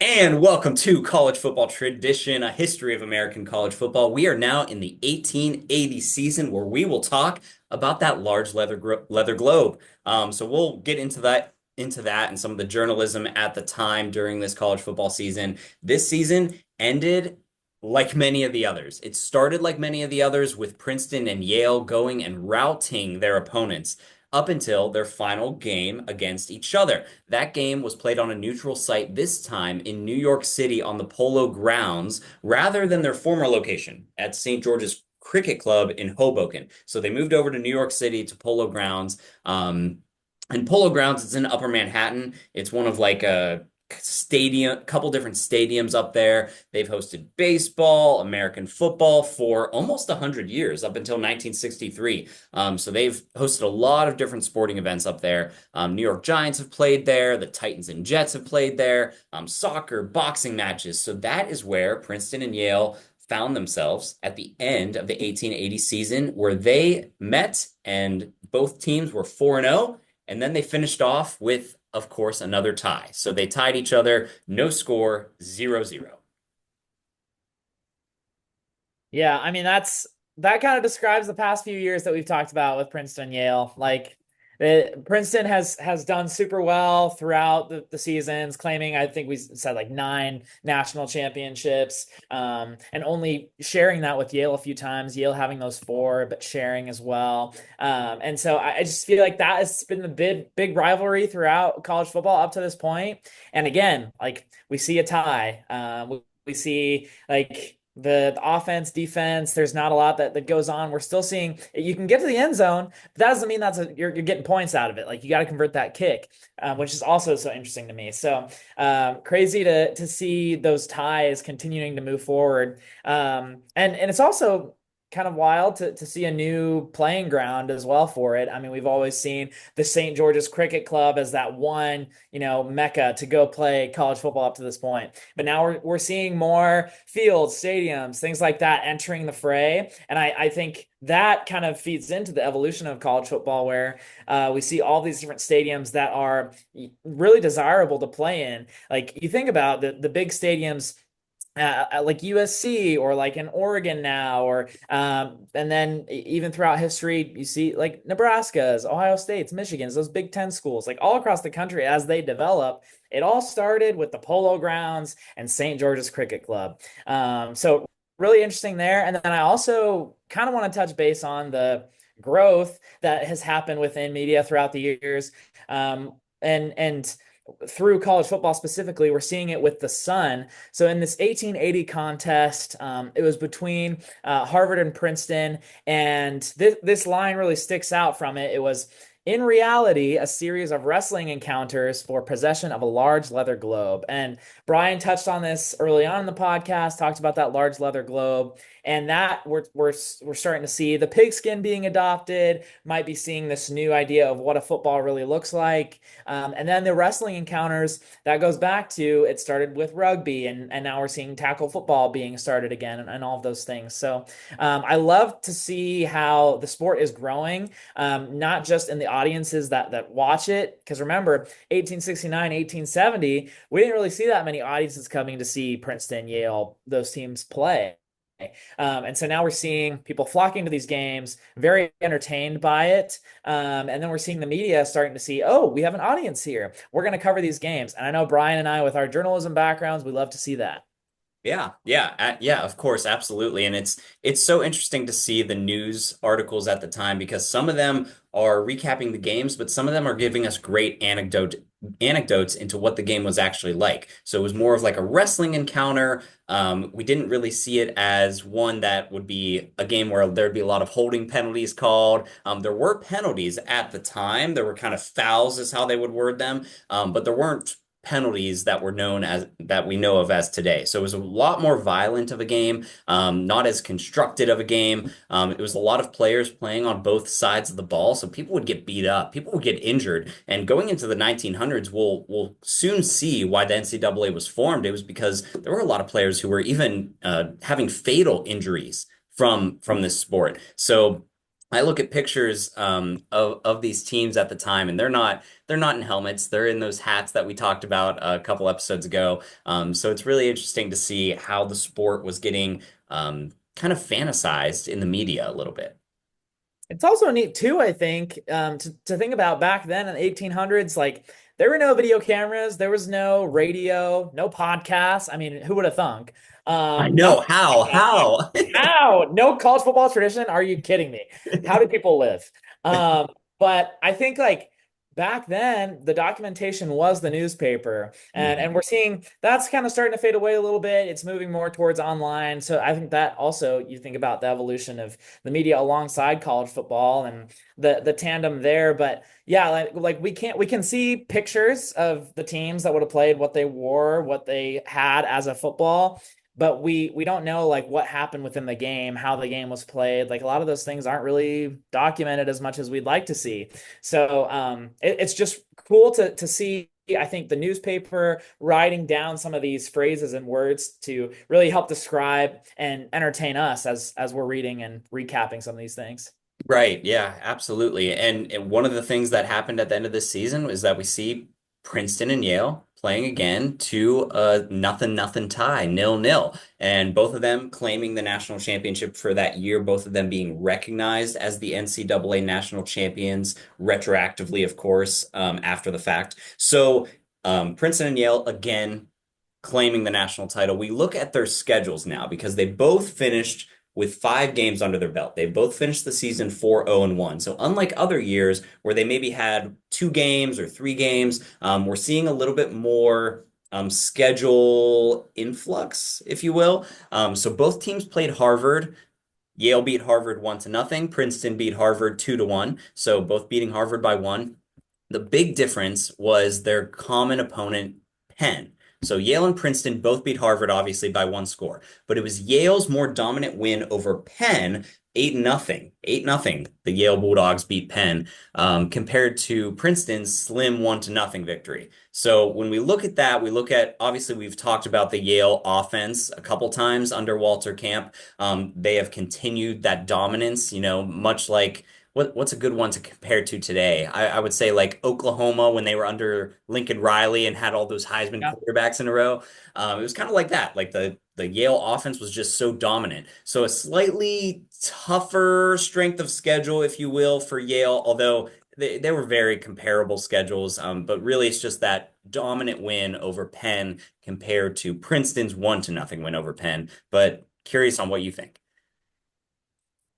And welcome to College Football Tradition, a history of American college football. We are now in the 1880 season where we will talk about that large leather globe. So we'll get into that and some of the journalism at the time during this college football season. This season ended like many of the others. It started like many of the others with Princeton and Yale going and routing their opponents up until their final game against each other. That game was played on a neutral site, this time in New York City on the Polo Grounds, rather than their former location at St. George's Cricket Club in Hoboken. So they moved over to New York City to Polo Grounds. And Polo Grounds, it's in Upper Manhattan. It's one of like a couple different stadiums up there. They've hosted baseball, American football for almost 100 years, up until 1963. So they've hosted a lot of different sporting events up there. New York Giants have played there. The Titans and Jets have played there. Soccer, boxing matches. So that is where Princeton and Yale found themselves at the end of the 1880 season, where they met and both teams were 4-0. And then they finished off with, of course, another tie. So they tied each other, no score, 0-0. Yeah, I mean that kind of describes the past few years that we've talked about with Princeton and Yale. Princeton has done super well throughout the seasons, claiming I think we said like 9 national championships, and only sharing that with Yale a few times. Yale having those four, but sharing as well. And so I just feel like that has been the big rivalry throughout college football up to this point. And again, like we see a tie. We see like the offense, defense, there's not a lot that goes on. We're still seeing you can get to the end zone, but that doesn't mean you're getting points out of it. Like you got to convert that kick, which is also so interesting to me. So crazy to see those ties continuing to move forward. And it's also kind of wild to see a new playing ground as well for it. I mean, we've always seen the St. George's Cricket Club as that one, mecca to go play college football up to this point. But now we're seeing more fields, stadiums, things like that entering the fray. And I think that kind of feeds into the evolution of college football where we see all these different stadiums that are really desirable to play in. Like you think about the big stadiums like USC or like in Oregon now, or and then even throughout history, you see like Nebraska's, Ohio State's, Michigan's, those Big Ten schools, like all across the country as they develop. It all started with the Polo Grounds and St. George's Cricket Club. So really interesting there. And then I also kind of want to touch base on the growth that has happened within media throughout the years. And through college football specifically, we're seeing it with the Sun. So in this 1880 contest, it was between Harvard and Princeton, and this line really sticks out from it. It was in reality a series of wrestling encounters for possession of a large leather globe. And Brian touched on this early on in the podcast, talked about that large leather globe, and that we're starting to see the pigskin being adopted. Might be seeing this new idea of what a football really looks like. And then the wrestling encounters, that goes back to it started with rugby, and now we're seeing tackle football being started again, and all of those things. So I love to see how the sport is growing, not just in the audiences that watch it. Because remember, 1869, 1870, we didn't really see that many audiences coming to see Princeton, Yale, those teams play. And so now we're seeing people flocking to these games, very entertained by it. And then we're seeing the media starting to see, oh, we have an audience here. We're going to cover these games. And I know Brian and I, with our journalism backgrounds, we love to see that. Yeah, of course, absolutely. And it's so interesting to see the news articles at the time because some of them are recapping the games, but some of them are giving us great anecdotes into what the game was actually like. So it was more of like a wrestling encounter. We didn't really see it as one that would be a game where there'd be a lot of holding penalties called. There were penalties at the time. There were kind of fouls, is how they would word them. But there weren't penalties that were known as that we know of as today. So it was a lot more violent of a game, not as constructed of a game. It was a lot of players playing on both sides of the ball, so people would get beat up, people would get injured. And going into the 1900s, we'll soon see why the NCAA was formed. It was because there were a lot of players who were even having fatal injuries from this sport. So I look at pictures of these teams at the time, and they're not in helmets. They're in those hats that we talked about a couple episodes ago. So it's really interesting to see how the sport was getting kind of fantasized in the media a little bit. It's also neat too, I think, to think about back then in the 1800s, like there were no video cameras, there was no radio, no podcasts. I mean, who would have thunk? I Nothing know like how that. how. How? No college football tradition? Are you kidding me? How do people live? Um, but I think like back then, the documentation was the newspaper, and Mhm. we're seeing that's kind of starting to fade away a little bit. It's moving more towards online. So I think that also you think about the evolution of the media alongside college football and the tandem there. But yeah, like we can see pictures of the teams that would have played, what they wore, what they had as a football, but we don't know like what happened within the game, how the game was played. Like a lot of those things aren't really documented as much as we'd like to see. So it's just cool to see. I think the newspaper writing down some of these phrases and words to really help describe and entertain us as we're reading and recapping some of these things. Right, yeah, absolutely. And one of the things that happened at the end of this season is that we see Princeton and Yale playing again to a nothing tie, 0-0. And both of them claiming the national championship for that year, both of them being recognized as the NCAA national champions retroactively, of course, after the fact. So Princeton and Yale again claiming the national title. We look at their schedules now because they both finished with 5 games under their belt. They both finished the season 4-0-1. So unlike other years where they maybe had 2 games or 3 games, we're seeing a little bit more schedule influx, if you will. So both teams played Harvard. Yale beat Harvard 1-0. Princeton beat Harvard 2-1. So both beating Harvard by one. The big difference was their common opponent, Penn. So Yale and Princeton both beat Harvard, obviously, by one score. But it was Yale's more dominant win over Penn, 8-0. 8-0. The Yale Bulldogs beat Penn, compared to Princeton's slim 1-0 victory. So when we look at that, we look at, obviously, we've talked about the Yale offense a couple times under Walter Camp. They have continued that dominance, much like what's a good one to compare to today? I would say like Oklahoma when they were under Lincoln Riley and had all those Heisman Yeah. quarterbacks in a row. It was kind of like that. Like the Yale offense was just so dominant. So a slightly tougher strength of schedule, if you will, for Yale, although they were very comparable schedules. But really it's just that dominant win over Penn compared to Princeton's 1-0 win over Penn. But curious on what you think.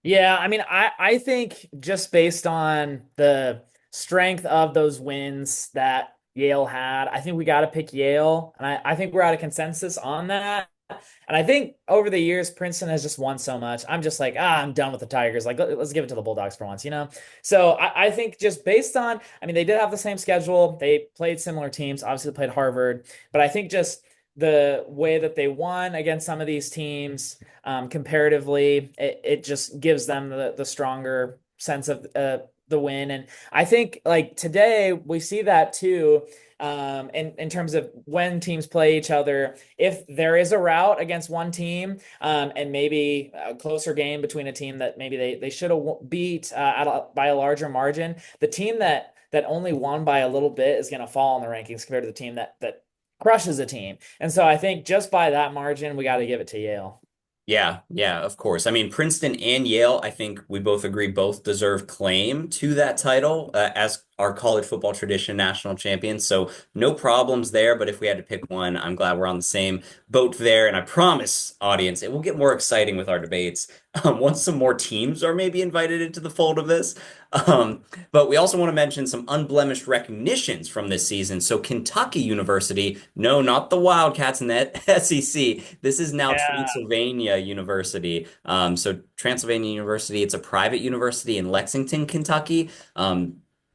Yeah, I mean, I think just based on the strength of those wins that Yale had, I think we got to pick Yale, and I think we're at a consensus on that. And I think over the years, Princeton has just won so much. I'm just like, I'm done with the Tigers. Like, let's give it to the Bulldogs for once, you know? So I think just based on, I mean, they did have the same schedule. They played similar teams, obviously played Harvard, but I think just the way that they won against some of these teams, comparatively, it just gives them the stronger sense of the win. And I think like today we see that too, in terms of when teams play each other. If there is a rout against one team, and maybe a closer game between a team that maybe they should have beat by a larger margin, the team that only won by a little bit is going to fall in the rankings compared to the team that crushes a team. And so I think just by that margin, we got to give it to Yale. Yeah, yeah, of course. I mean, Princeton and Yale, I think we both agree both deserve claim to that title as our college football tradition national champions. So no problems there. But if we had to pick one, I'm glad we're on the same boat there. And I promise, audience, it will get more exciting with our debates once some more teams are maybe invited into the fold of this. But we also want to mention some unblemished recognitions from this season. So Kentucky University, no, not the Wildcats in the SEC. This is now Yeah. Transylvania University. So Transylvania University, it's a private university in Lexington, Kentucky.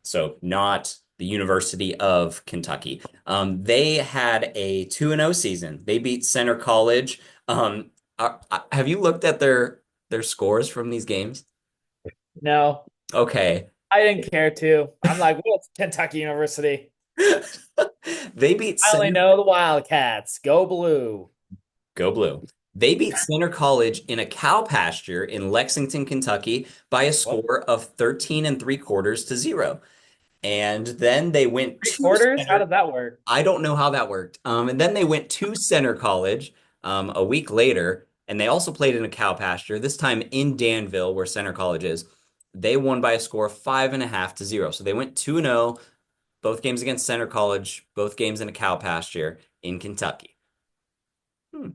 So not the University of Kentucky. They had a 2-0 season. They beat Center College. Have you looked at their scores from these games? No, Okay. I didn't care to. I'm like, well, it's Kentucky University. They beat I only Center. know the Wildcats. Go blue. Go Blue. They beat Center College in a cow pasture in Lexington, Kentucky by a What? score of 13 and three quarters to zero. And then they went Three to quarters? How Center. does that work? I don't know how that worked. And then they went to Center College a week later, and they also played in a cow pasture, this time in Danville, where Center College is. They won by a score of 5.5 to zero. So they went 2-0, both games against Center College, both games in a cow pasture in Kentucky. Hmm.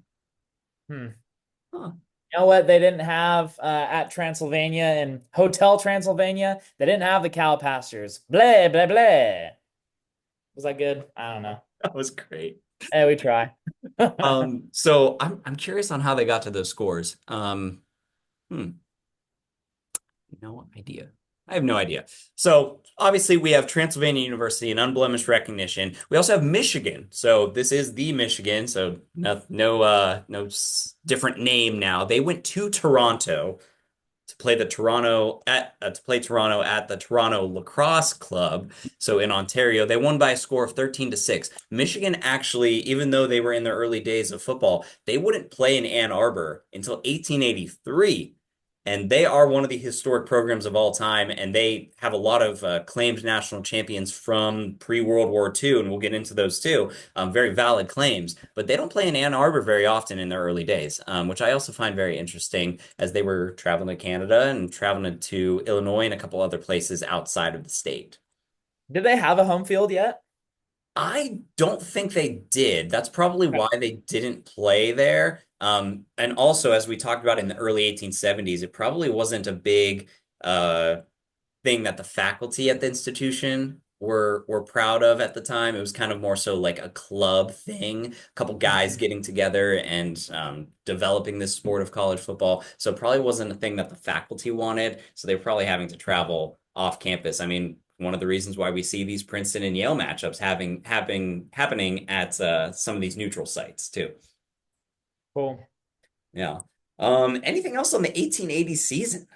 Hmm. Huh. You know what they didn't have at Transylvania and Hotel Transylvania? They didn't have the cow pastures. Blah, blah, blah. Was that good? I don't know. That was great. Hey, we try. So I'm curious on how they got to those scores. Hmm. No idea. I have no idea. So obviously we have Transylvania University and unblemished recognition. We also have Michigan. So this is the Michigan. So no different name now. They went to Toronto to play Toronto at the Toronto Lacrosse Club. So in Ontario, they won by a score of 13 to 6. Michigan actually, even though they were in their early days of football, they wouldn't play in Ann Arbor until 1883. And they are one of the historic programs of all time, and they have a lot of claimed national champions from pre-World War II, and we'll get into those too. Very valid claims, but they don't play in Ann Arbor very often in their early days, which I also find very interesting as they were traveling to Canada and traveling to Illinois and a couple other places outside of the state. Did they have a home field yet? I don't think they did. That's probably why they didn't play there. And also, as we talked about in the early 1870s, it probably wasn't a big uh, thing that the faculty at the institution were proud of at the time. It was kind of more so like a club thing, a couple guys Mhm. getting together and developing this sport of college football. So it probably wasn't a thing that the faculty wanted. So they were probably having to travel off campus. I mean, one of the reasons why we see these Princeton and Yale matchups happening at some of these neutral sites too. Cool. Yeah. Anything else on the 1880 season?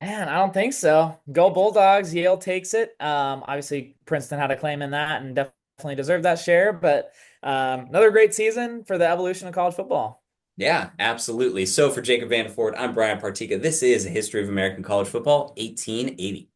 Man, I don't think so. Go Bulldogs. Yale takes it. Obviously, Princeton had a claim in that and definitely deserved that share. But another great season for the evolution of college football. Yeah, absolutely. So for Jacob Vanderford, I'm Brian Partika. This is a History of American College Football, 1880.